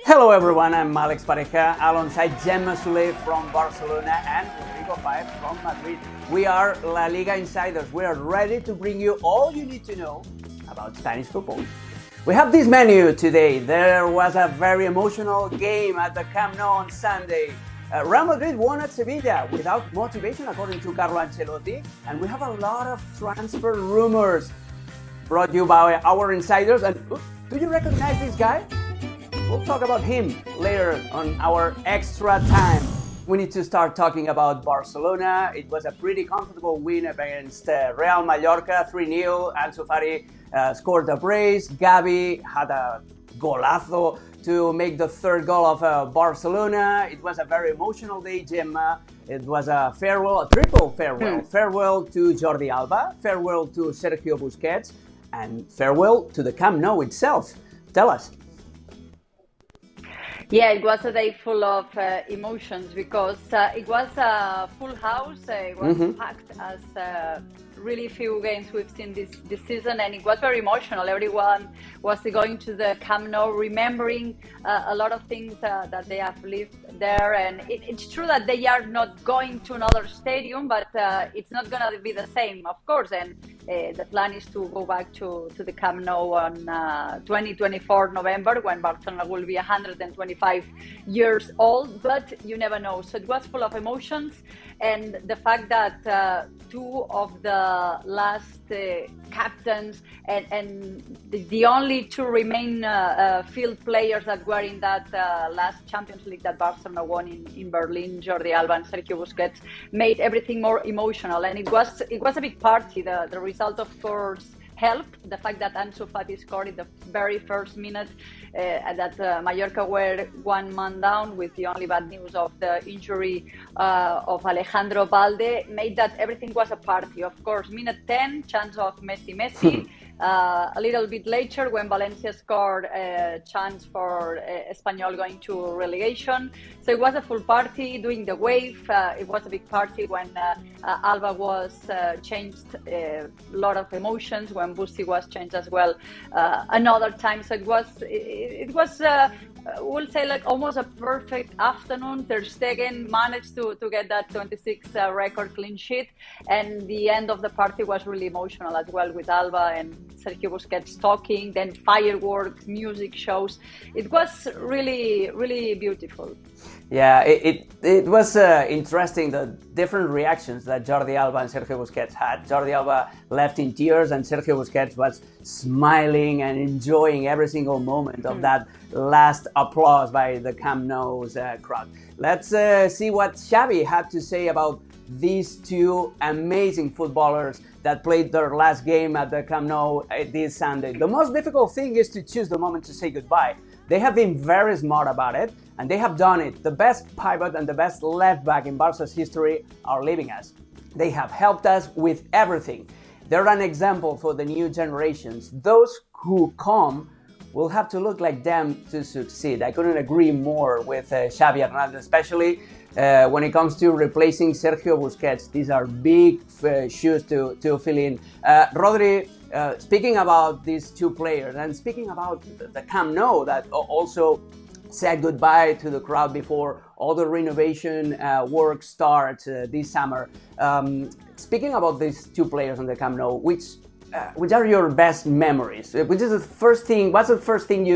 Hello everyone, I'm Alex Pareja alongside Gemma Sule from Barcelona and Rodrigo Paez from Madrid. We are LaLiga Insiders. We are ready to bring you all you need to know about Spanish football. We have this menu today. There was a very emotional game at the Camp Nou on Sunday. Real Madrid won at Sevilla without motivation, according to Carlo Ancelotti. And we have a lot of transfer rumors brought you by our insiders. And do you recognize this guy? We'll talk about him later on our extra time. We need to start talking about Barcelona. It was a pretty comfortable win against Real Mallorca, 3-0. Ansu Fati scored a brace. Xavi had a golazo to make the third goal of Barcelona. It was a very emotional day, Gemma. It was a farewell, a triple farewell. Farewell to Jordi Alba, farewell to Sergio Busquets, and farewell to the Camp Nou itself. Tell us. Yeah, it was a day full of emotions because it was a full house. It was packed as really few games we've seen this season, and it was very emotional. Everyone was going to the Camp Nou, remembering a lot of things that they have lived there. And it's true that they are not going to another stadium, but it's not going to be the same, of course. And the plan is to go back to the Camp Nou on 2024 November, when Barcelona will be 125 years old, but you never know. So it was full of emotions, and the fact that two of the last captains and the only two remain field players that were in that last Champions League that Barcelona won in Berlin, Jordi Alba and Sergio Busquets, made everything more emotional. And it was a big party. The result, of course, helped. The fact that Ansu Fati scored in the very first minute, that Mallorca were one man down with the only bad news of the injury of Alejandro Balde, made that everything was a party. Of course, minute 10, chance of Messi. A little bit later, when Valencia scored a chance for Espanyol going to relegation. So it was a full party. Doing the wave, it was a big party when Alba was changed. A lot of emotions when Busquets was changed as well another time. So it was we'll say like almost a perfect afternoon. Ter Stegen managed to get that 26 record clean sheet, and the end of the party was really emotional as well, with Alba and Sergio Busquets talking, then fireworks, music shows. It was really, really beautiful. Yeah, it was interesting, the different reactions that Jordi Alba and Sergio Busquets had. Jordi Alba left in tears, and Sergio Busquets was smiling and enjoying every single moment of that last applause by the Camp Nou's crowd. Let's see what Xavi had to say about these two amazing footballers that played their last game at the Camp Nou this Sunday. The most difficult thing is to choose the moment to say goodbye. They have been very smart about it, and they have done it. The best pivot and the best left back in Barca's history are leaving us. They have helped us with everything. They're an example for the new generations. Those who come will have to look like them to succeed. I couldn't agree more with Xavi Hernandez, especially when it comes to replacing Sergio Busquets. These are big shoes to fill in. Rodri, speaking about these two players and speaking about the Camp Nou that also said goodbye to the crowd before all the renovation work starts this summer. Speaking about these two players on the Camp Nou, which are your best memories? Which is the first thing? What's the first thing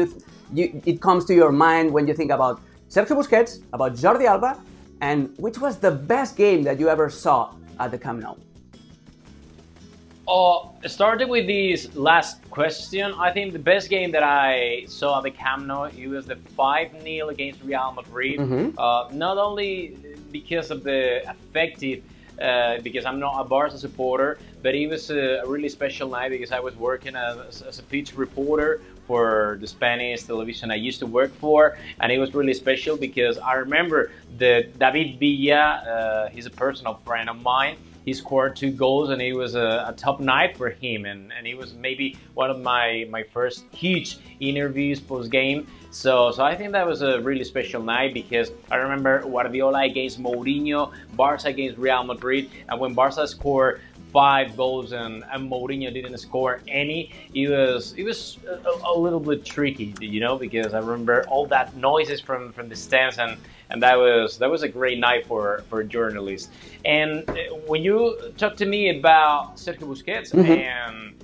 it comes to your mind when you think about Sergio Busquets, about Jordi Alba, and which was the best game that you ever saw at the Camp Nou? Starting with this last question, I think the best game that I saw at the Camp Nou, it was the 5-0 against Real Madrid. Not only because of the effective, because I'm not a Barca supporter, but it was a really special night because I was working as a pitch reporter for the Spanish television I used to work for, and it was really special because I remember that David Villa, he's a personal friend of mine. He scored 2 goals, and it was a top night for him, and it was maybe one of my first huge interviews post-game. So I think that was a really special night because I remember Guardiola against Mourinho, Barca against Real Madrid, and when Barca scored 5 goals and Mourinho didn't score any. It was a little bit tricky, because I remember all that noises from the stands, and that was a great night for journalists. And when you talk to me about Sergio Busquets and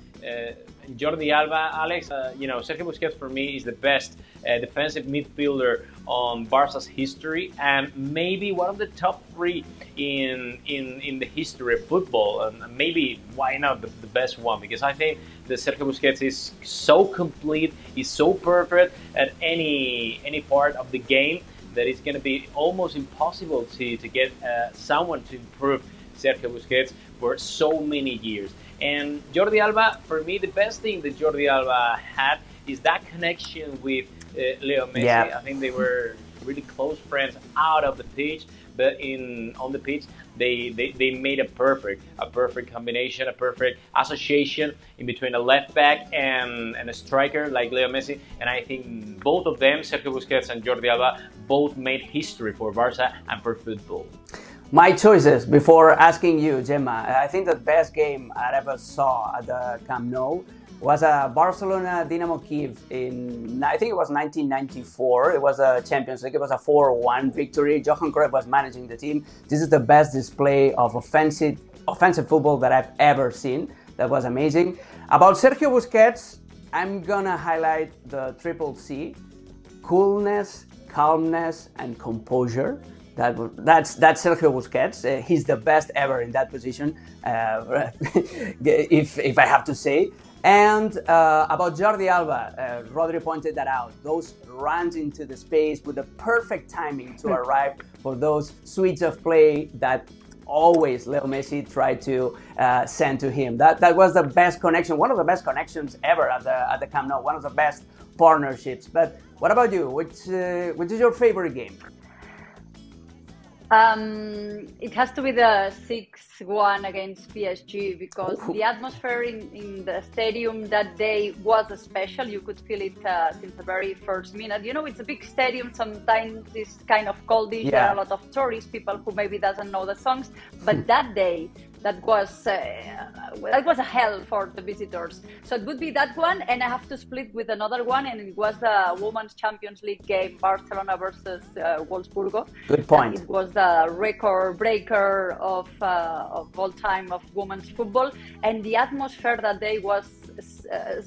Jordi Alba, Alex, Sergio Busquets for me is the best defensive midfielder on Barca's history, and maybe one of the top 3 in the history of football, and maybe why not the best one, because I think that Sergio Busquets is so complete, he's so perfect at any part of the game that it's going to be almost impossible to get someone to improve Sergio Busquets for so many years. And Jordi Alba, for me, the best thing that Jordi Alba had is that connection with Leo Messi. Yeah. I think they were really close friends out of the pitch, but on the pitch, they made a perfect combination, a perfect association in between a left back and a striker like Leo Messi. And I think both of them, Sergio Busquets and Jordi Alba, both made history for Barca and for football. My choices before asking you, Gemma, I think the best game I ever saw at the Camp Nou was a Barcelona Dynamo Kiev in, I think it was 1994. It was a Champions League. It was a 4-1 victory. Johan Cruyff was managing the team. This is the best display of offensive football that I've ever seen. That was amazing. About Sergio Busquets, I'm gonna highlight the triple C: coolness, calmness, and composure. That's Sergio Busquets. He's the best ever in that position, if I have to say. And about Jordi Alba, Rodri pointed that out. Those runs into the space with the perfect timing to arrive for those sweeps of play that always Leo Messi tried to send to him. That was the best connection, one of the best connections ever at the Camp Nou, one of the best partnerships. But what about you? Which is your favorite game? It has to be the 6-1 against PSG, because the atmosphere in the stadium that day was special. You could feel it since the very first minute. It's a big stadium. Sometimes it's kind of coldish. Yeah. There are a lot of tourists, people who maybe doesn't know the songs. But that day, that was a hell for the visitors. So it would be that one, and I have to split with another one, and it was the Women's Champions League game, Barcelona versus Wolfsburgo. Good point. It was the record breaker of all time of women's football, and the atmosphere that day was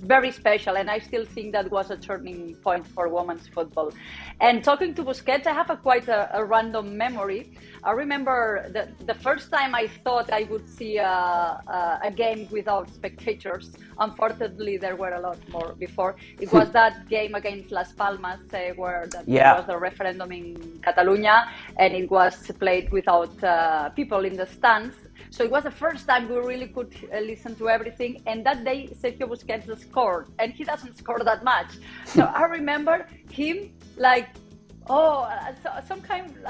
very special, and I still think that was a turning point for women's football. And talking to Busquets, I have quite a random memory. I remember the first time I thought I would see a game without spectators. Unfortunately, there were a lot more before. It was that game against Las Palmas, where was the referendum in Catalonia, and it was played without people in the stands. So it was the first time we really could listen to everything. And that day, Sergio Busquets scored, and he doesn't score that much. So I remember him a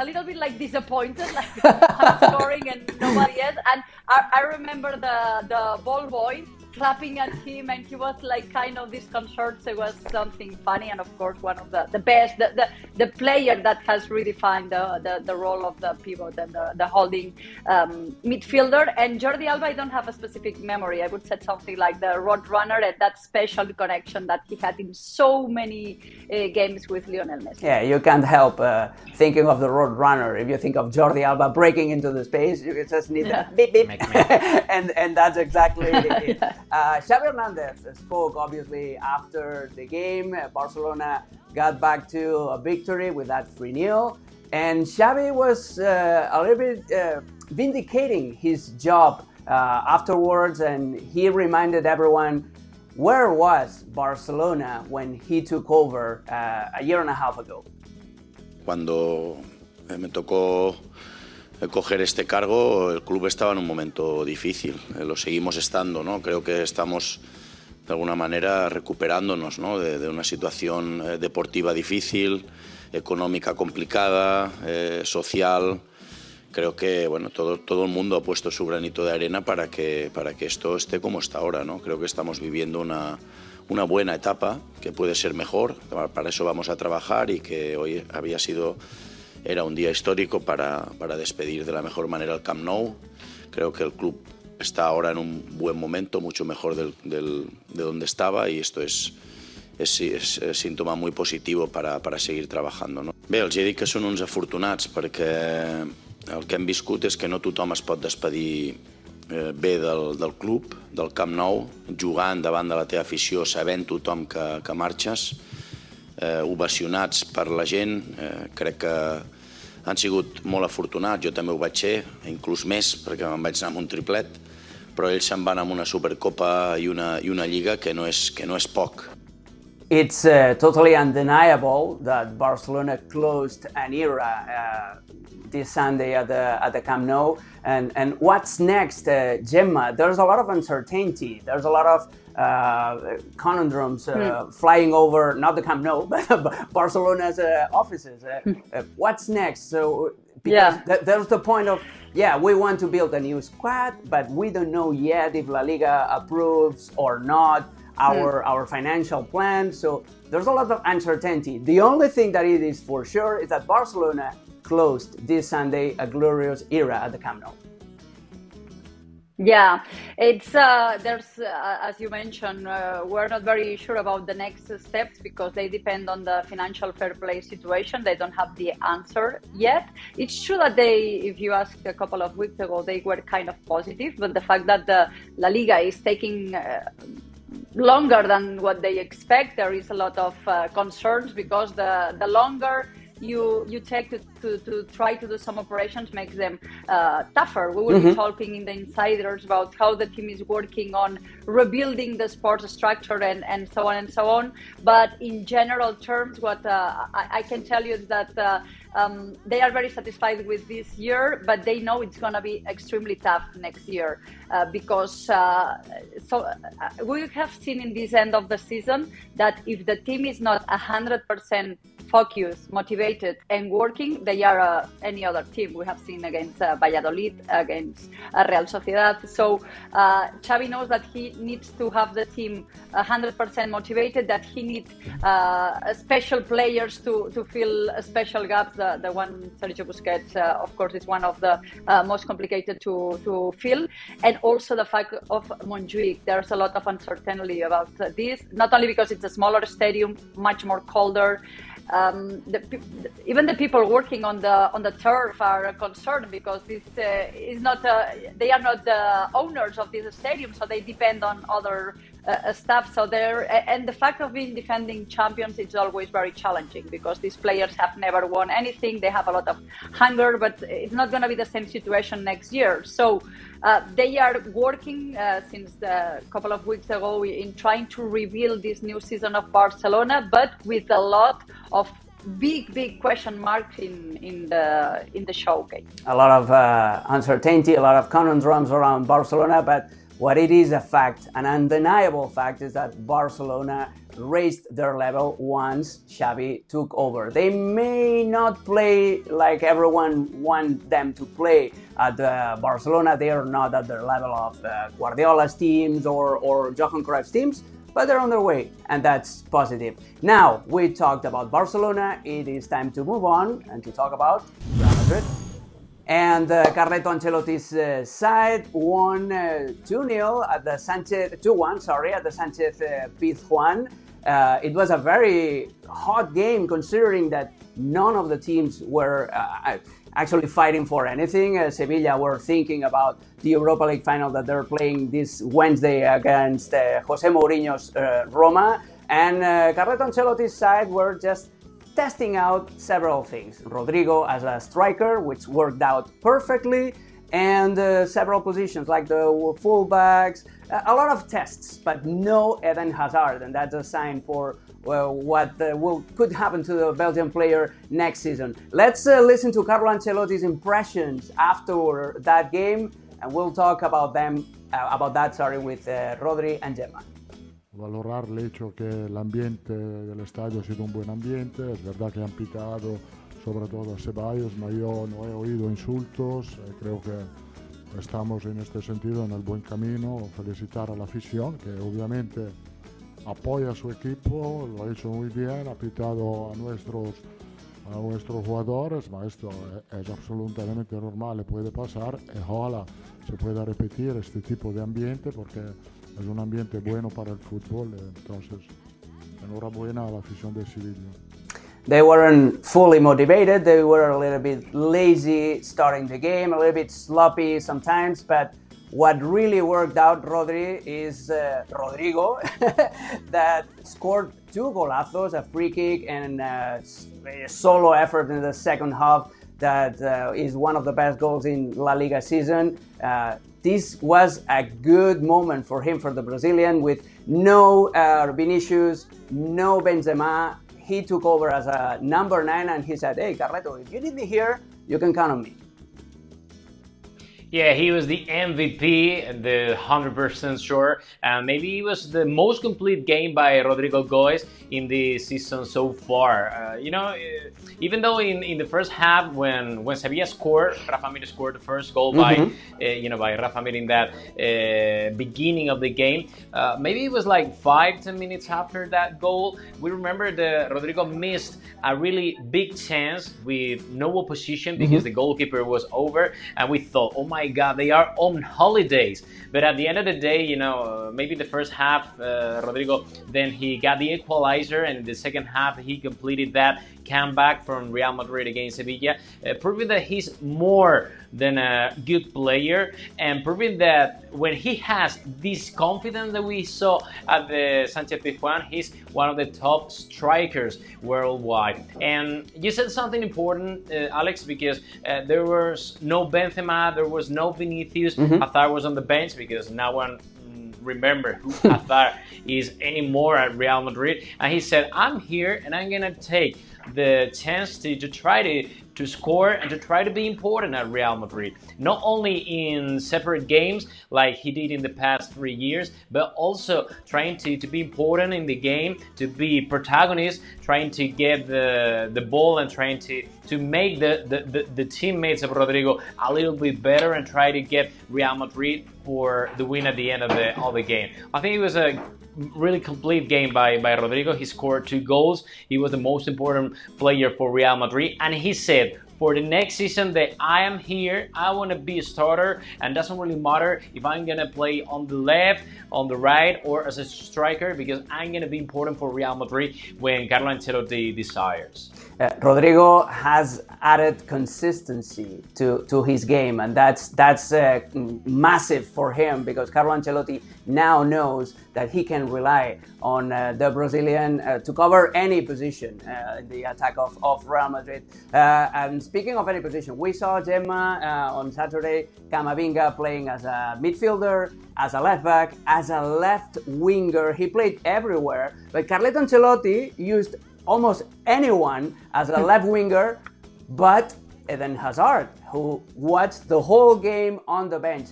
little bit like disappointed, like I'm scoring and nobody else. And I remember the ball boy clapping at him, and he was like kind of disconcerted. So it was something funny, and of course one of the best, the player that has redefined the role of the pivot and the holding midfielder. And Jordi Alba, I don't have a specific memory. I would say something like the road runner and that special connection that he had in so many games with Lionel Messi. Yeah, you can't help thinking of the road runner. If you think of Jordi Alba breaking into the space, you just need a beep beep, and that's exactly it. Xavi Hernandez spoke obviously after the game. Barcelona got back to a victory with that 3-0, and Xavi was a little bit vindicating his job afterwards, and he reminded everyone, where was Barcelona when he took over a year and a half ago? Cuando me tocó coger este cargo, el club estaba en un momento difícil. Lo seguimos estando, ¿no? Creo que estamos de alguna manera recuperándonos, ¿no? de una situación deportiva difícil, económica complicada, social. Creo que todo el mundo ha puesto su granito de arena para que esto esté como está ahora, ¿no? Creo que estamos viviendo una buena etapa, que puede ser mejor. Para eso vamos a trabajar, y que hoy era un día histórico para despedir de la mejor manera el Camp Nou. Creo que el club está ahora en un buen momento, mucho mejor de donde estaba, y esto és símptoma molt positiu per seguir treballant. No? Bé, els he dit que són uns afortunats perquè el que hem viscut és que no tothom es pot despedir bé del club, del Camp Nou, jugant davant de la teva afició, sabent tothom que marxes, ovacionats per la gent. Crec que han sigut molt afortunats, jo també ho vaig ser, inclús més, perquè me'n vaig anar amb un triplet, però ells se'n van amb una Supercopa i una Lliga que no és poc. It's totally undeniable that Barcelona closed an era this Sunday at the Camp Nou. And what's next, Gemma? There's a lot of uncertainty. There's a lot of conundrums flying over, not the Camp Nou, but Barcelona's offices. What's next? So, because there's the point of, we want to build a new squad, but we don't know yet if La Liga approves or not our financial plan. So there's a lot of uncertainty. The only thing that it is for sure is that Barcelona closed this Sunday a glorious era at the Camp Nou. Yeah, it's there's as you mentioned, we're not very sure about the next steps because they depend on the financial fair play situation. They don't have the answer yet. It's true that if you asked a couple of weeks ago, they were kind of positive, but the fact that the La Liga is taking longer than what they expect, there is a lot of concerns because the longer you take to try to do some operations makes them tougher. We will be talking in the insiders about how the team is working on rebuilding the sports structure and so on and so on. But in general terms, what I can tell you is that they are very satisfied with this year, but they know it's going to be extremely tough next year because we have seen in this end of the season that if the team is not 100% focused, motivated and working, they are any other team. We have seen against Valladolid, against Real Sociedad. So Xavi knows that he needs to have the team 100% motivated, that he needs special players to fill special gaps. The one Sergio Busquets, of course, is one of the most complicated to fill. And also the fact of Montjuic, there's a lot of uncertainty about this, not only because it's a smaller stadium, much more colder. Even the people working on the turf are concerned because this is not they are not the owners of this stadium, so they depend on other stuff. So and the fact of being defending champions is always very challenging because these players have never won anything. They have a lot of hunger, but it's not going to be the same situation next year. So they are working since a couple of weeks ago in trying to rebuild this new season of Barcelona, but with a lot of big question marks in the showcase. A lot of uncertainty, a lot of conundrums around Barcelona, but what it is a fact, an undeniable fact, is that Barcelona raised their level once Xavi took over. They may not play like everyone wants them to play at Barcelona. They are not at the level of Guardiola's teams or Johan Cruyff's teams, but they're on their way, and that's positive. Now, we talked about Barcelona. It is time to move on and to talk about Real Madrid. And Carleto Ancelotti's side won 2-0 at the Sanchez 2-1, sorry, at the Sanchez Pizjuan. It was a very hot game considering that none of the teams were actually fighting for anything. Sevilla were thinking about the Europa League final that they're playing this Wednesday against Jose Mourinho's Roma. And Carleto Ancelotti's side were just testing out several things. Rodrigo as a striker, which worked out perfectly, and several positions like the fullbacks, a lot of tests, but no Eden Hazard, and that's a sign for what could happen to the Belgian player next season. Let's listen to Carlo Ancelotti's impressions after that game, and we'll talk about that with Rodri and Gemma. Valorar el hecho que el ambiente del estadio ha sido un buen ambiente. Es verdad que han pitado sobre todo a Ceballos, pero yo no he oído insultos. Creo que estamos en este sentido en el buen camino. Felicitar a la afición que obviamente apoya a su equipo, lo ha hecho muy bien, ha pitado a a nuestros jugadores, esto es absolutamente normal, puede pasar, y ojalá se pueda repetir este tipo de ambiente porque es un ambiente bueno para el fútbol, entonces enhorabuena a la afición de Sevilla. They weren't fully motivated, they were a little bit lazy starting the game, a little bit sloppy sometimes, but what really worked out, Rodri, is Rodrigo, that scored 2 golazos, a free kick and a solo effort in the second half that is one of the best goals in La Liga season. This was a good moment for him, for the Brazilian, with no Vinicius, no Benzema. He took over as a number 9 and he said, hey, Carleto, if you need me here, you can count on me. Yeah, he was the MVP, the 100% sure, and maybe it was the most complete game by Rodrigo Goes in the season so far. Even though in the first half when Sevilla scored, Rafa Mir scored the first goal by Rafa Mir in that beginning of the game. Maybe it was like 5-10 minutes after that goal. We remember that Rodrigo missed a really big chance with no opposition because the goalkeeper was over, and we thought, oh my God, they are on holidays. But at the end of the day, maybe the first half, Rodrigo, then he got the equalizer, and in the second half, he completed that comeback from Real Madrid against Sevilla, proving that he's more than a good player, and proving that when he has this confidence that we saw at the Sanchez Pizjuan, he's one of the top strikers worldwide. And you said something important, Alex, because there was no Benzema, there was no Vinicius, Hazard was on the bench because no one remember who Hazard is anymore at Real Madrid, and he said, I'm here and I'm gonna take the chance to try to score and to try to be important at Real Madrid, not only in separate games like he did in the past 3 years, but also trying to be important in the game, to be protagonist, trying to get the ball and trying to make the teammates of Rodrigo a little bit better and try to get Real Madrid for the win at the end of the game. I think it was a really complete game by Rodrigo. He scored 2 goals. He was the most important player for Real Madrid, and he said, for the next season that I am here, I want to be a starter, and doesn't really matter if I'm going to play on the left, on the right, or as a striker, because I'm going to be important for Real Madrid when Carlo Ancelotti desires. Rodrigo has added consistency to his game, and that's massive for him, because Carlo Ancelotti now knows that he can rely on the Brazilian to cover any position in the attack of Real Madrid. And speaking of any position, we saw Gemma on Saturday, Camavinga playing as a midfielder, as a left back, as a left winger. He played everywhere, but Carleto Ancelotti used almost anyone as a left winger, but Eden Hazard, who watched the whole game on the bench.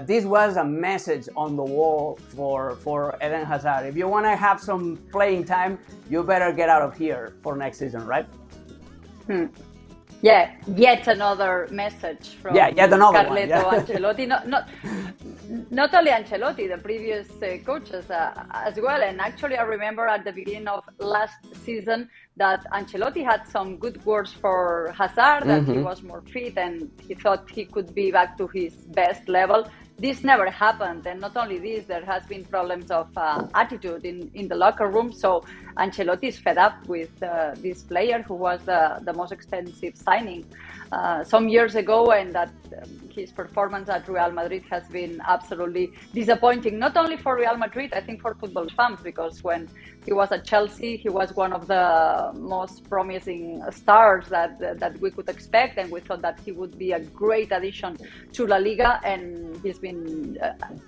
This was a message on the wall for Eden Hazard. If you want to have some playing time, you better get out of here for next season, right? Yeah, yet another message from yet another Carleto one, Ancelotti. Not only Ancelotti, the previous coaches as well. And actually, I remember at the beginning of last season that Ancelotti had some good words for Hazard, that he was more fit and he thought he could be back to his best level. This never happened, and not only this, there has been problems of attitude in the locker room. So Ancelotti is fed up with this player who was the most expensive signing some years ago, and that his performance at Real Madrid has been absolutely disappointing, not only for Real Madrid, I think for football fans, because when he was at Chelsea, he was one of the most promising stars that we could expect, and we thought that he would be a great addition to La Liga, and he's been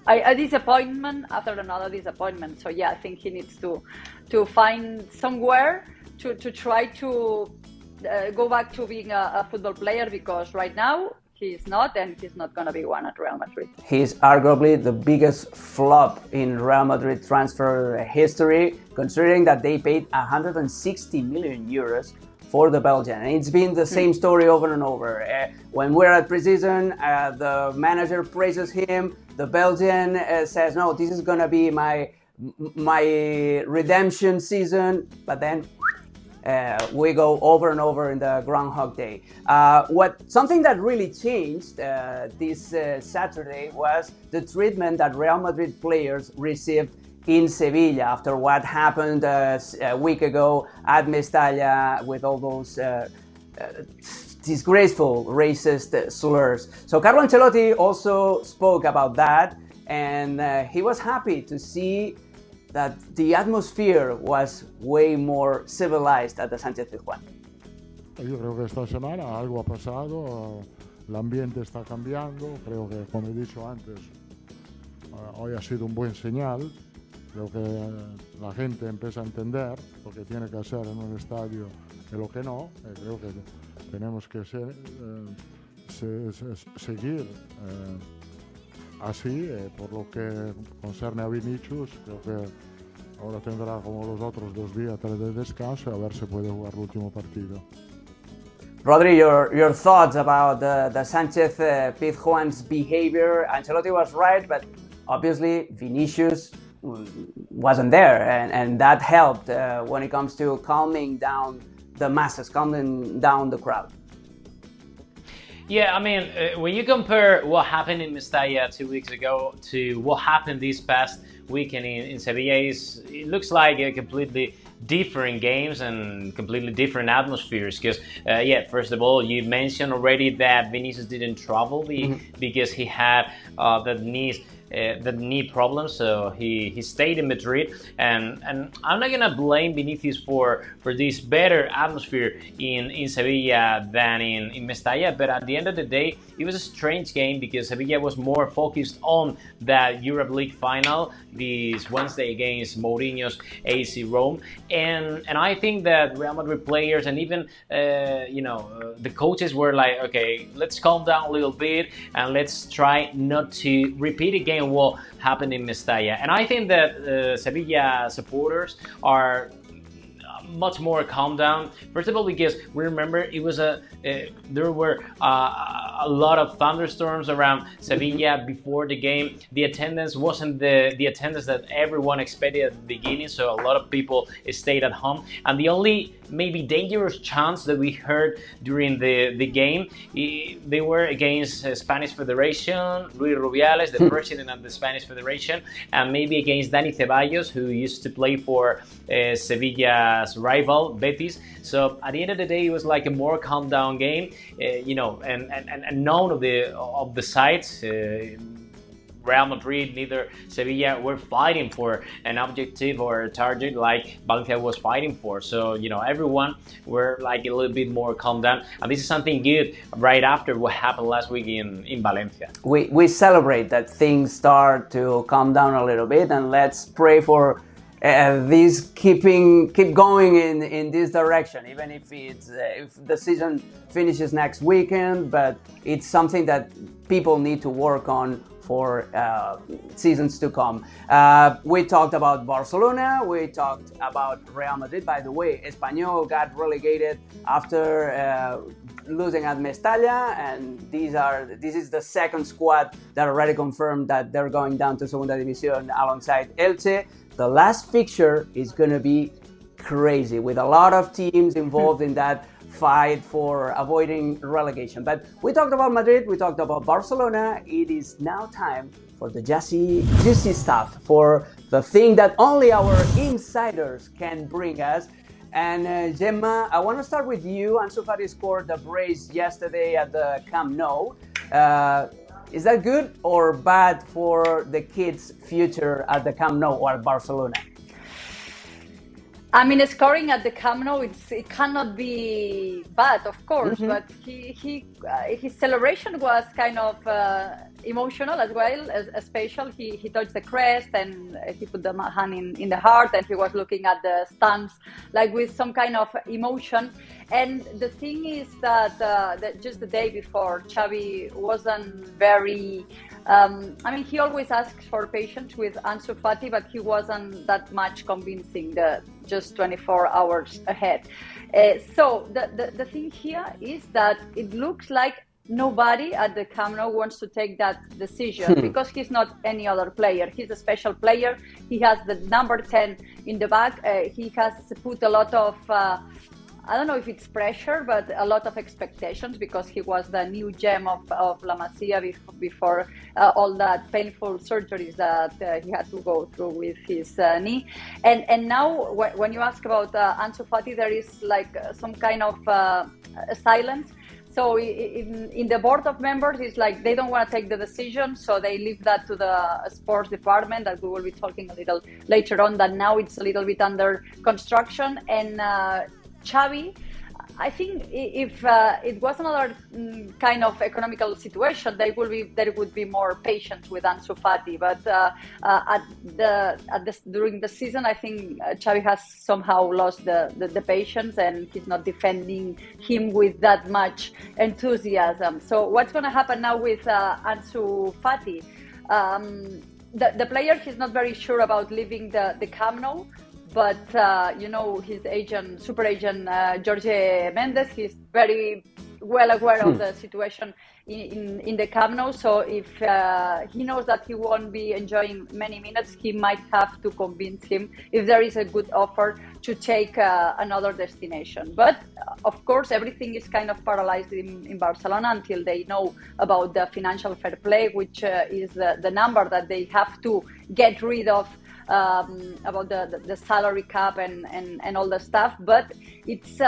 a disappointment after another disappointment. So yeah, I think he needs to find somewhere to try to go back to being a football player, because right now he's not, and he's not going to be one at Real Madrid. He's arguably the biggest flop in Real Madrid transfer history, considering that they paid 160 million euros for the Belgian. And it's been the same story over and over. When we're at preseason, the manager praises him. The Belgian says, no, this is going to be my redemption season. But then we go over and over in the Groundhog Day. Something that really changed this Saturday was the treatment that Real Madrid players received in Sevilla after what happened a week ago at Mestalla with all those disgraceful racist slurs. So Carlo Ancelotti also spoke about that, and he was happy to see that the atmosphere was way more civilized at the Sánchez Pizjuán. Yo creo que esta semana algo ha pasado, el ambiente está cambiando, creo que, como he dicho antes, hoy ha sido un buen señal. Creo que la gente empieza a entender lo que tiene que hacer en un estadio y lo que no. Creo que tenemos que seguir así. Por lo que concerne a Vinicius, creo que ahora tendrá como los otros 2 días, 3 de descanso, y a ver si puede jugar el último partido. Rodri, your thoughts about the Sánchez Pizjuán's behavior? Ancelotti was right, but obviously Vinicius wasn't there, and that helped when it comes to calming down the masses, calming down the crowd. Yeah, I mean, when you compare what happened in Mestalla 2 weeks ago to what happened this past weekend in Sevilla, it looks like a completely different games and completely different atmospheres. Because, first of all, you mentioned already that Vinicius didn't travel because he had the knee problem, so he stayed in Madrid, and I'm not gonna blame Vinicius for this better atmosphere in Sevilla than in Mestalla, but at the end of the day it was a strange game because Sevilla was more focused on that Europe League final this Wednesday against Mourinho's AC Rome, and I think that Real Madrid players and even the coaches were like, okay, let's calm down a little bit and let's try not to repeat again what happened in Mestalla. And I think that Sevilla supporters are much more calm down. First of all, because we remember it was there were a lot of thunderstorms around Sevilla before the game. The attendance wasn't the attendance that everyone expected at the beginning, so a lot of people stayed at home. And the only maybe dangerous chants that we heard during the game, they were against Spanish Federation, Luis Rubiales, the president of the Spanish Federation, and maybe against Dani Ceballos, who used to play for Sevilla's rival Betis. So at the end of the day, it was like a more calm down game, and none of the sides, Real Madrid, neither Sevilla, were fighting for an objective or a target like Valencia was fighting for. So, everyone were like a little bit more calm down. And this is something good right after what happened last week in Valencia. We celebrate that things start to calm down a little bit, and let's pray for this keep going in this direction, even if if the season finishes next weekend, but it's something that people need to work on for seasons to come. We talked about Barcelona, we talked about Real Madrid. By the way, Espanyol got relegated after losing at Mestalla, and this is the second squad that already confirmed that they're going down to Segunda División alongside Elche. The last fixture is going to be crazy, with a lot of teams involved in that fight for avoiding relegation. But we talked about Madrid, we talked about Barcelona. It is now time for the juicy stuff, for the thing that only our insiders can bring us. And Gemma, I want to start with you. Ansu Fati scored the brace yesterday at the Camp Nou. Is that good or bad for the kids' future at the Camp Nou or at Barcelona? I mean, scoring at the Camp Nou, it cannot be bad, of course, but his celebration was kind of emotional as well, special. He touched the crest and he put the hand in the heart, and he was looking at the stands like with some kind of emotion. And the thing is that just the day before, Xavi wasn't very... he always asks for patience with Ansu Fati, but he wasn't that much convincing just 24 hours ahead. So the thing here is that it looks like nobody at the Camp Nou wants to take that decision because he's not any other player. He's a special player. He has the number 10 in the back. He has put a lot of I don't know if it's pressure, but a lot of expectations because he was the new gem of La Masia before all that painful surgeries that he had to go through with his knee. And now when you ask about Ansu Fati, there is like some kind of silence. So in the board of members, it's like they don't want to take the decision, so they leave that to the sports department, that we will be talking a little later on, that now it's a little bit under construction. And Xavi, I think if it was another kind of economical situation, there would be more patience with Ansu Fati. But during the season, I think Xavi has somehow lost the patience, and he's not defending him with that much enthusiasm. So what's going to happen now with Ansu Fati? The player, he's not very sure about leaving the Camp Nou. But, his agent, super agent, Jordi Mendes, he's very well aware of the situation in the Camp Nou. So if he knows that he won't be enjoying many minutes, he might have to convince him, if there is a good offer, to take another destination. But, of course, everything is kind of paralyzed in Barcelona until they know about the financial fair play, which is the number that they have to get rid of, about the salary cap and all the stuff. But it's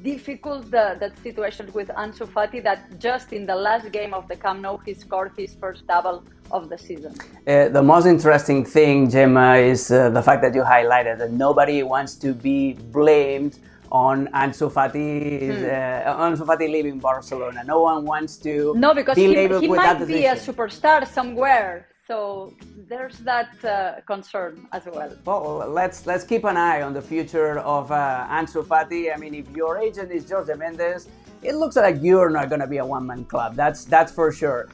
difficult, that situation with Ansu Fati, that just in the last game of the Camp Nou he scored his first double of the season. The most interesting thing, Gemma, is the fact that you highlighted that nobody wants to be blamed on Ansu Fati leaving Barcelona. No one wants to because be he labeled with might that be a decision. superstar somewhere. So there's that concern as well. Well, let's keep an eye on the future of Ansu Fati. I mean, if your agent is Jordi Mendes, it looks like you're not going to be a one-man club. That's for sure.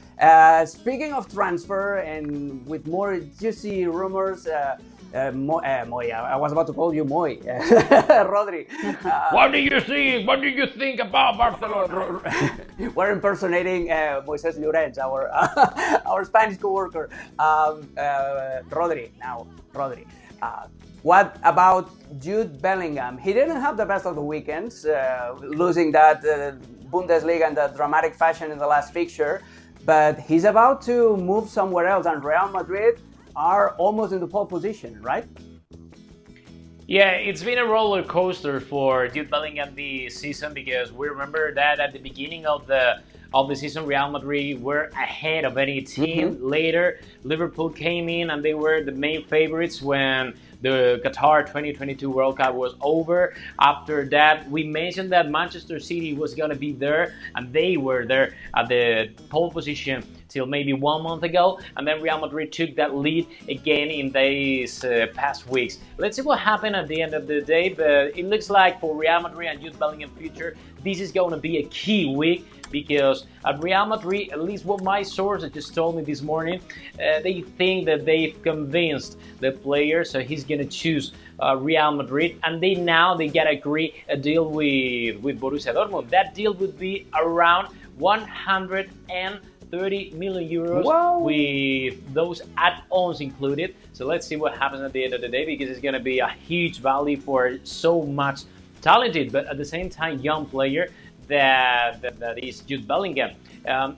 Speaking of transfer, and with more juicy rumors, Moy, I was about to call you Moy. Rodri. What do you see? What do you think about Barcelona? We're impersonating Moises Llorens, our Spanish co-worker. Rodri. What about Jude Bellingham? He didn't have the best of the weekends, losing that Bundesliga in the dramatic fashion in the last fixture, but he's about to move somewhere else, and Real Madrid are almost in the pole position, right? Yeah, it's been a roller coaster for Jude Bellingham this season, because we remember that at the beginning of the season, Real Madrid were ahead of any team. Later, Liverpool came in and they were the main favorites when the Qatar 2022 World Cup was over. After that, we mentioned that Manchester City was going to be there, and they were there at the pole position till maybe 1 month ago, and then Real Madrid took that lead again in these past weeks. Let's see what happened at the end of the day, but it looks like for Real Madrid and Jude Bellingham future, this is going to be a key week, because at Real Madrid, at least what my sources just told me this morning, they think that they've convinced the player, so he's going to choose Real Madrid, and they got to agree a deal with Borussia Dortmund. That deal would be around 130 million euros. Whoa. With those add-ons included. So let's see what happens at the end of the day, because it's going to be a huge value for so much talented, but at the same time young player that is Jude Bellingham.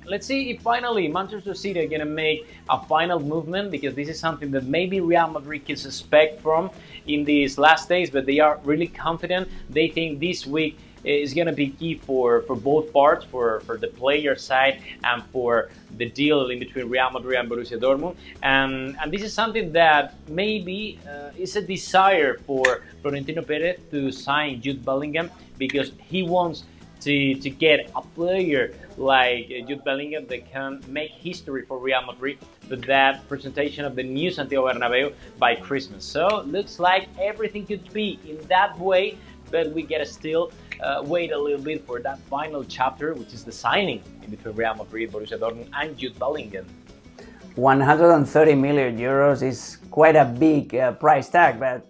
Let's see if finally Manchester City are going to make a final movement, because this is something that maybe Real Madrid can suspect from in these last days, but they are really confident. They think this week is going to be key for both parts, for the player side and for the deal in between Real Madrid and Borussia Dortmund. And this is something that maybe is a desire for Florentino Perez to sign Jude Bellingham, because he wants to get a player like Jude Bellingham that can make history for Real Madrid with that presentation of the new Santiago Bernabeu by Christmas. So looks like everything could be in that way, but we gotta still wait a little bit for that final chapter, which is the signing in between Real Madrid, Borussia Dortmund and Jude Bellingham. 130 million euros is quite a big price tag, but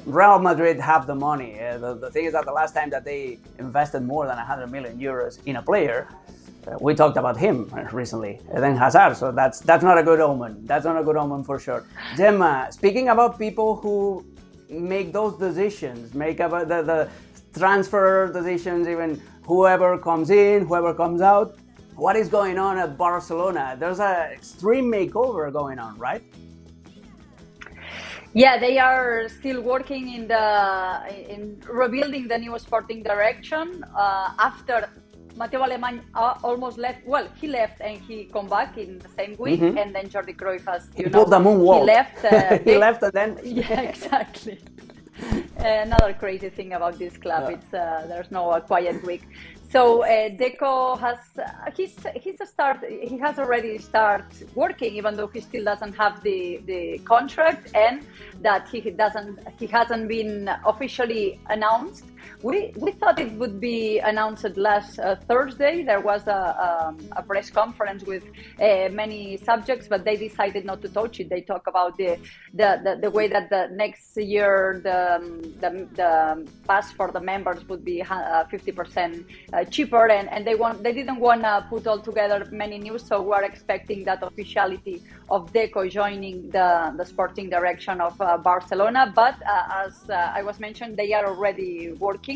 Real Madrid have the money. The thing is that the last time that they invested more than 100 million euros in a player, we talked about him recently, Eden Hazard, so that's not a good omen. That's not a good omen for sure. Gemma, speaking about people who make those decisions, make about the transfer decisions, even whoever comes in, whoever comes out? What is going on at Barcelona? There's an extreme makeover going on, right? Yeah, they are still working in rebuilding the new sporting direction after Mateu Alemany almost left. Well, he left and he come back in the same week, and then Jordi Cruyff, as you know, pulled the moonwalk. He left. He left and then yeah, exactly. Another crazy thing about this club, it's there's no quiet week. So Deco has he has already started working, even though he still doesn't have the contract, and that he hasn't been officially announced. We thought it would be announced last Thursday. There was a press conference with many subjects, but they decided not to touch it. They talk about the way that the next year the pass for the members would be 50% cheaper, and they didn't want to put all together many news. So we're expecting that officiality of Deco joining the sporting direction of Barcelona. But as I was mentioned, they are already working.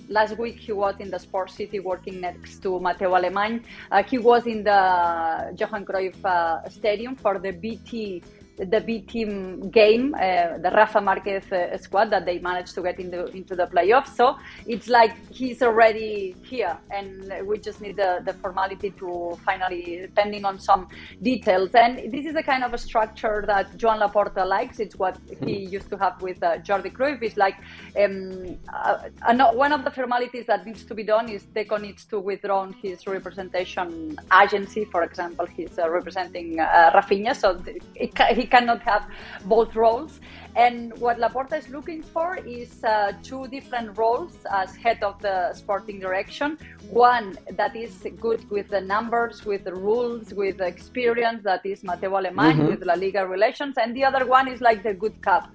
Last week he was in the Sport City working next to Mateu Alemany. He was in the Johan Cruyff Stadium for the B team game, the Rafa Marquez squad that they managed to get into the playoffs. So it's like he's already here, and we just need the formality to finally, depending on some details. And this is the kind of a structure that Joan Laporta likes. It's what he used to have with Jordi Cruyff. It's like one of the formalities that needs to be done is Deco needs to withdraw his representation agency. For example, he's representing Rafinha, so he cannot have both roles. And what Laporta is looking for is two different roles as head of the sporting direction. One that is good with the numbers, with the rules, with the experience, that is Mateu Alemany, with LaLiga relations. And the other one is like the good cop,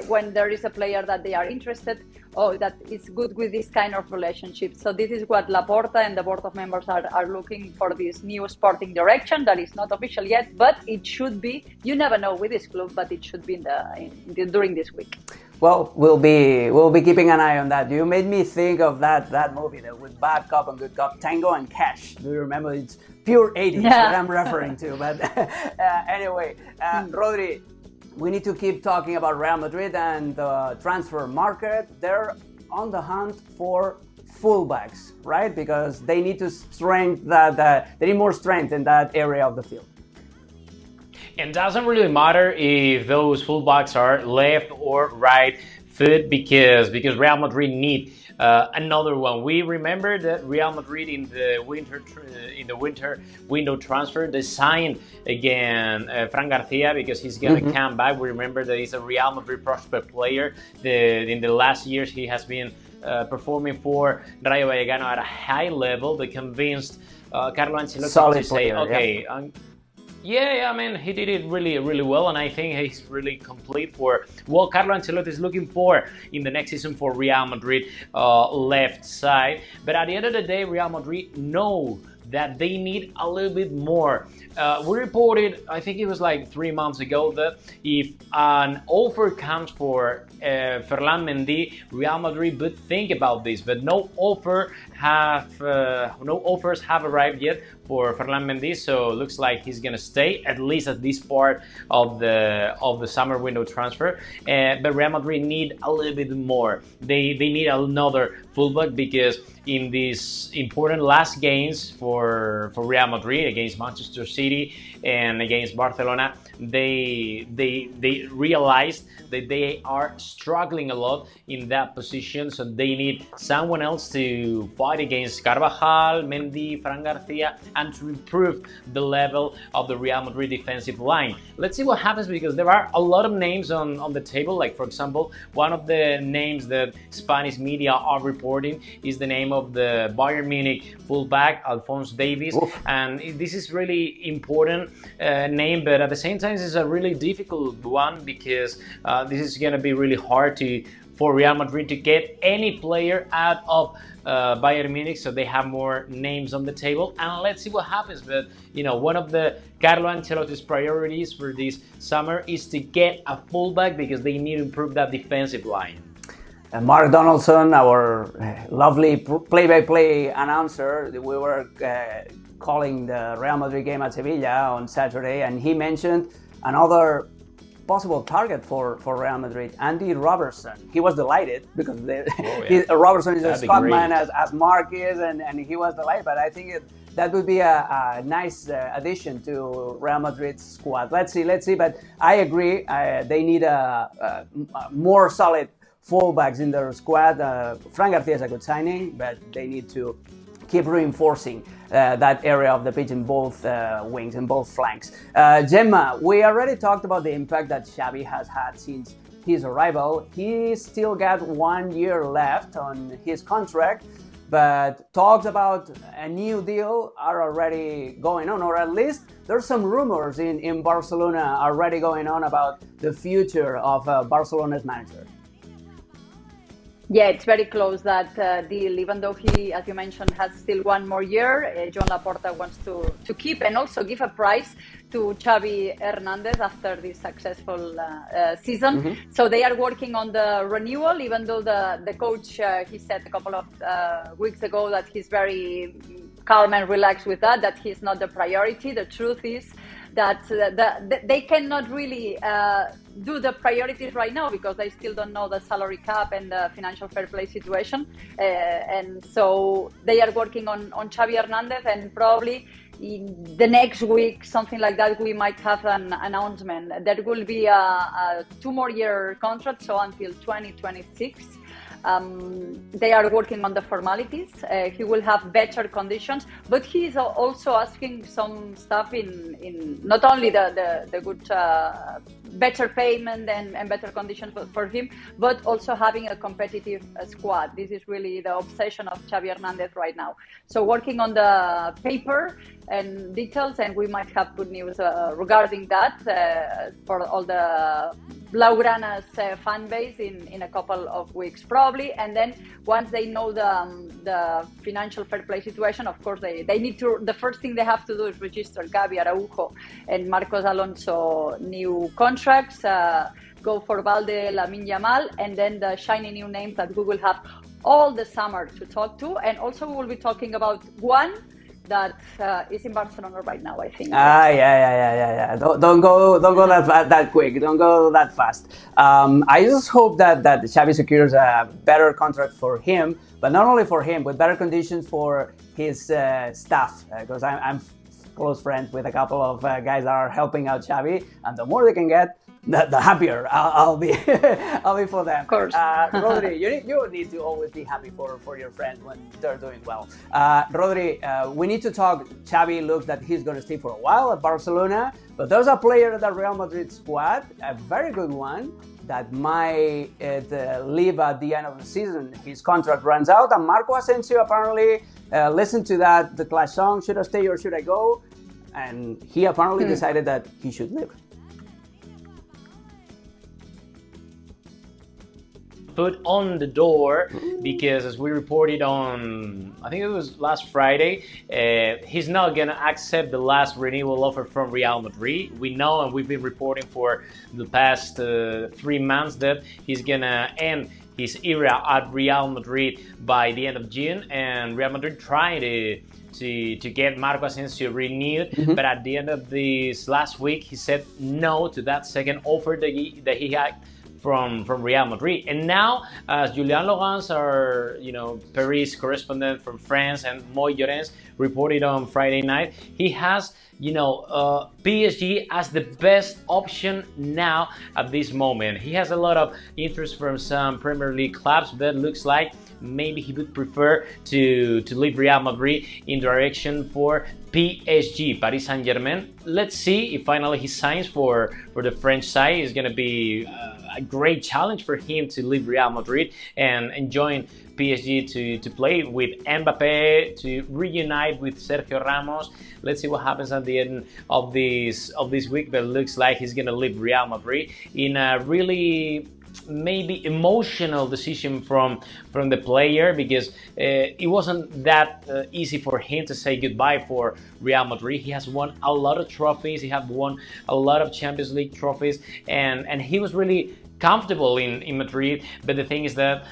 when there is a player that they are interested, that is good with this kind of relationship. So this is what Laporta and the board of members are looking for, this new sporting direction that is not official yet, but it should be. You never know with this club, but it should be during this week. Well, we'll be keeping an eye on that. You made me think of that movie that with Bad Cop and Good Cop, Tango and Cash. Do you remember? It's pure 80s that I'm referring to. But anyway, Rodri, we need to keep talking about Real Madrid and the transfer market. They're on the hunt for fullbacks, right? Because they need to they need more strength in that area of the field. It doesn't really matter if those fullbacks are left or right foot, because Real Madrid need another one. We remember that Real Madrid in the winter window transfer, they signed again Fran Garcia, because he's gonna come back. We remember that he's a Real Madrid prospect player. In the last years he has been performing for Rayo Vallecano at a high level. They convinced Carlo Ancelotti to say, okay. Yeah, I mean, he did it really, really well, and I think he's really complete for what Carlo Ancelotti is looking for in the next season for Real Madrid left side. But at the end of the day, Real Madrid know that they need a little bit more. We reported, I think it was like 3 months ago, that if an offer comes for Ferland Mendy, Real Madrid would think about this, but no offers have arrived yet for Ferland Mendy, so it looks like he's gonna stay at least at this part of the summer window transfer. But Real Madrid need a little bit more. They need another fullback, because in these important last games for Real Madrid against Manchester City and against Barcelona, they realized that they are struggling a lot in that position, so they need someone else to fight against Carvajal, Mendy, Fran Garcia, and to improve the level of the Real Madrid defensive line. Let's see what happens, because there are a lot of names on the table. Like, for example, one of the names that Spanish media are reporting is the name of the Bayern Munich fullback, Alphonse Davies. And this is really important name, but at the same time, this is a really difficult one, because this is going to be really hard for Real Madrid to get any player out of Bayern Munich, so they have more names on the table, and let's see what happens. But one of the Carlo Ancelotti's priorities for this summer is to get a fullback because they need to improve that defensive line. Mark Donaldson, our lovely play-by-play announcer, we were calling the Real Madrid game at Sevilla on Saturday, and he mentioned another possible target for Real Madrid, Andy Robertson. He was delighted because Robertson is a Scotsman as Mark is, and he was delighted. But I think that would be a nice addition to Real Madrid's squad. Let's see. But I agree, they need a more solid fullbacks in their squad. Fran Garcia is a good signing, but they need to keep reinforcing that area of the pitch in both wings and both flanks. Gemma, we already talked about the impact that Xavi has had since his arrival. He still got 1 year left on his contract, but talks about a new deal are already going on, or at least there's some rumors in Barcelona already going on about the future of Barcelona's manager. Yeah, it's very close, that deal, even though he, as you mentioned, has still 1 more year. Joan Laporta wants to keep and also give a prize to Xavi Hernandez after this successful season. Mm-hmm. So they are working on the renewal, even though the coach, he said a couple of weeks ago that he's very calm and relaxed with that he's not the priority. The truth is that they cannot really do the priorities right now because they still don't know the salary cap and the financial fair play situation. And so they are working on Xavi Hernandez, and probably in the next week, something like that, we might have an announcement. There will be a 2 more year contract, so until 2026. They are working on the formalities. He will have better conditions, but he is also asking some stuff in not only the good, better payment and better conditions for him, but also having a competitive squad. This is really the obsession of Xavi Hernandez right now. So working on the paper and details, and we might have good news regarding that for all the Blaugrana's fan base in a couple of weeks probably. And then once they know the financial fair play situation, of course they need to, the first thing they have to do is register Gavi, Araujo and Marcos Alonso new contracts, go for Valde, Lamine Yamal, and then the shiny new names that we will have all the summer to talk to. And also we will be talking about one that is in Barcelona right now, I think. Yeah. Don't go that quick. Don't go that fast. I just hope that Xavi secures a better contract for him, but not only for him, but better conditions for his staff. Because I'm close friends with a couple of guys that are helping out Xavi, and the more they can get, the happier I'll be. I'll be for them. Of course. Rodri, you need to always be happy for your friends when they're doing well. Rodri, we need to talk. Xavi looks that he's going to stay for a while at Barcelona, but there's a player at the Real Madrid squad, a very good one, that might leave at the end of the season. His contract runs out, and Marco Asensio apparently listened to the Clash song, "Should I Stay or Should I Go?" And he apparently decided that he should leave. Foot on the door, because as we reported on, I think it was last Friday, he's not gonna accept the last renewal offer from Real Madrid. We know, and we've been reporting for the past 3 months, that he's gonna end his era at Real Madrid by the end of June, and Real Madrid trying to get Marco Asensio renewed, but at the end of this last week, he said no to that second offer that he had from Real Madrid. And now, as Julian Laurence, our Paris correspondent from France, and Moy Llorens reported on Friday night, he has PSG as the best option now at this moment. He has a lot of interest from some Premier League clubs, but looks like maybe he would prefer to leave Real Madrid in direction for PSG, Paris Saint-Germain. Let's see if finally he signs for the French side. It's going to be a great challenge for him to leave Real Madrid and join PSG to play with Mbappe, to reunite with Sergio Ramos. Let's see what happens at the end of this week, but it looks like he's going to leave Real Madrid in a really maybe emotional decision from the player, because it wasn't that easy for him to say goodbye for Real Madrid. He has won a lot of trophies. He has won a lot of Champions League trophies, and he was really comfortable in Madrid. But the thing is that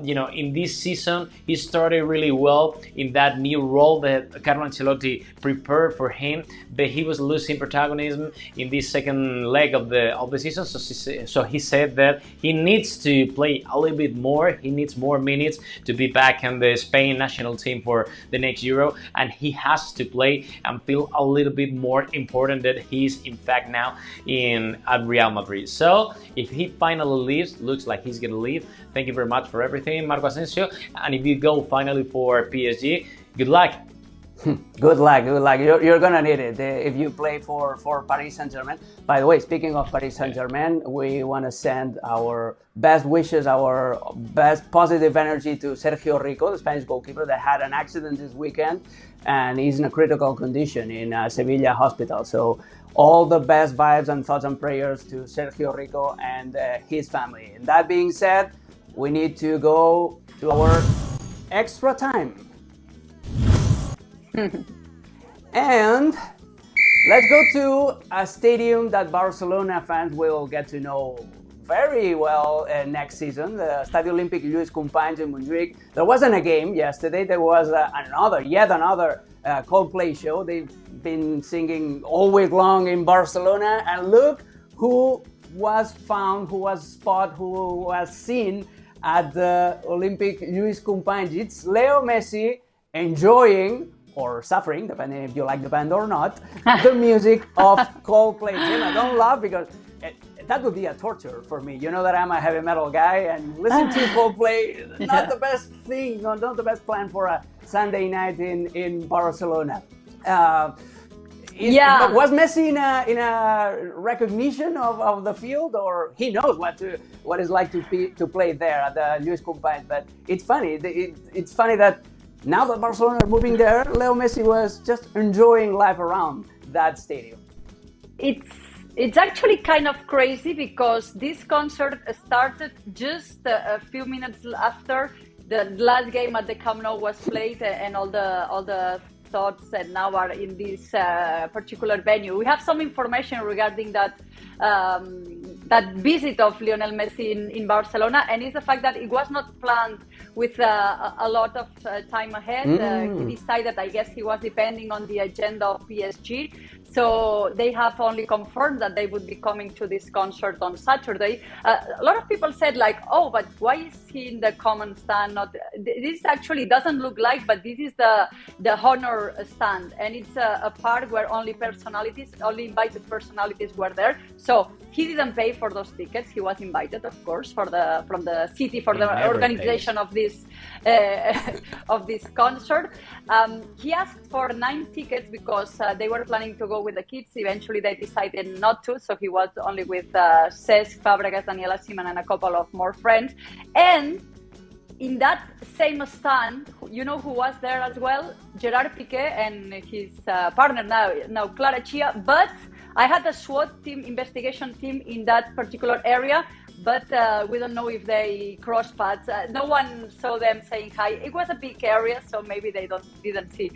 in this season he started really well in that new role that Carlo Ancelotti prepared for him, but he was losing protagonism in this second leg of the season. So he said that he needs to play a little bit more. He needs more minutes to be back in the Spain national team for the next Euro, and he has to play and feel a little bit more important that he's in fact now at Real Madrid. So if he finally leaves, looks like he's gonna leave. Thank you very much for everything, Marco Asensio. And if you go finally for PSG, good luck. Good luck. You're gonna need it if you play for Paris Saint-Germain. By the way, speaking of Paris Saint-Germain, we want to send our best wishes, our best positive energy to Sergio Rico, the Spanish goalkeeper that had an accident this weekend and he's in a critical condition in Sevilla hospital. So all the best vibes and thoughts and prayers to Sergio Rico and his family. And that being said, we need to go to our extra time. And let's go to a stadium that Barcelona fans will get to know very well next season, the Estadio Olímpic Lluís Companys in Montjuïc. There wasn't a game yesterday. There was yet another Coldplay show. They've been singing all week long in Barcelona, and look who was found, who was spotted, who was seen at the Olímpic Lluís Companys. It's Leo Messi enjoying or suffering, depending if you like the band or not, the music of Coldplay. Gemma, don't laugh, because that would be a torture for me. You know that I'm a heavy metal guy, and listen to Coldplay, not the best thing, not the best plan for a Sunday night in Barcelona. Was Messi in a recognition of the field, or he knows what it's like to play there at the Lluís Companys? But it's funny. It's funny that now that Barcelona are moving there, Leo Messi was just enjoying life around that stadium. It's actually kind of crazy, because this concert started just a few minutes after the last game at the Camp Nou was played, and all the thoughts that now are in this particular venue. We have some information regarding that visit of Lionel Messi in Barcelona, and it's the fact that it was not planned with a lot of time ahead. He decided, I guess he was depending on the agenda of PSG. So they have only confirmed that they would be coming to this concert on Saturday. A lot of people said oh, but why is he in the common stand? This actually doesn't look like, but this is the honor stand. And it's a part where only invited personalities were there. So he didn't pay for those tickets. He was invited, of course, from the city for the organization of this concert. He asked for 9 tickets because they were planning to go with the kids. Eventually, they decided not to, so he was only with Cesc Fabregas, Daniela Siman, and a couple of more friends. And in that same stand, you know who was there as well? Gerard Piqué and his partner now Clara Chia. But I had a SWAT team, investigation team in that particular area, but we don't know if they crossed paths. No one saw them saying hi. It was a big area, so maybe they didn't see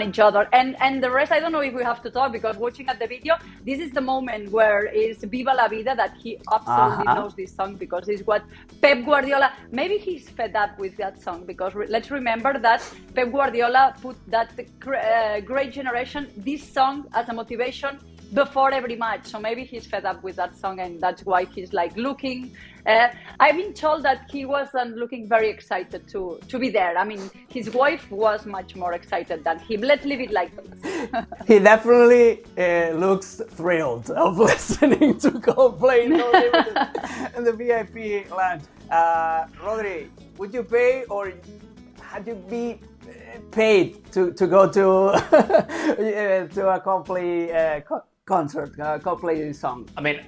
each other. And the rest, I don't know if we have to talk, because watching at the video, this is the moment where it's Viva la Vida, that he absolutely knows this song, because it's what Pep Guardiola, maybe he's fed up with that song, because let's remember that Pep Guardiola put that great generation, this song, as a motivation before every match. So maybe he's fed up with that song, and that's why he's looking. I've been told that he wasn't looking very excited to be there. I mean, his wife was much more excited than him. Let's leave it like that. He definitely looks thrilled of listening to Coldplay in the VIP lounge. Rodri, would you pay, or had you be paid to go to to a Coldplay concert, Coldplay song? I mean,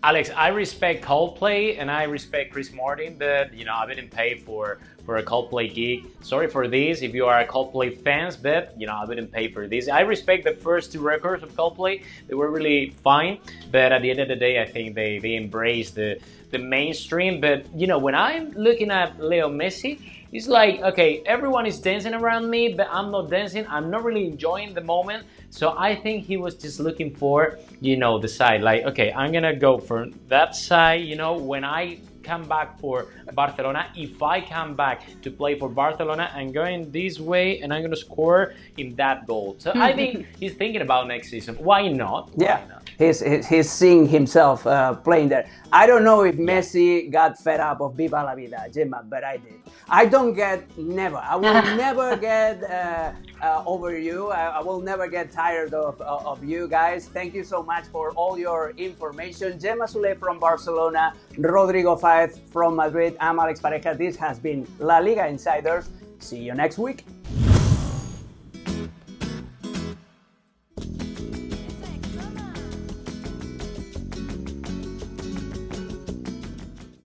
Alex, I respect Coldplay and I respect Chris Martin, but I didn't pay for a Coldplay gig. Sorry for this if you are a Coldplay fans, but I didn't pay for this. I respect the first 2 records of Coldplay; they were really fine. But at the end of the day, I think they embraced the mainstream. But when I'm looking at Leo Messi, it's like, okay, everyone is dancing around me, but I'm not dancing. I'm not really enjoying the moment. So I think he was just looking for, the side. Like, okay, I'm going to go for that side, when I come back for Barcelona. If I come back to play for Barcelona, I'm going this way and I'm going to score in that goal. So I think he's thinking about next season. Why not? Why not? He's seeing himself playing there. I don't know if Messi got fed up of Viva la Vida, Gemma, but I did. I will never get over you. I will never get tired of you guys. Thank you so much for all your information. Gemma Sule from Barcelona, Rodrigo Faez from Madrid. I'm Alex Pareja. This has been La Liga Insiders. See you next week.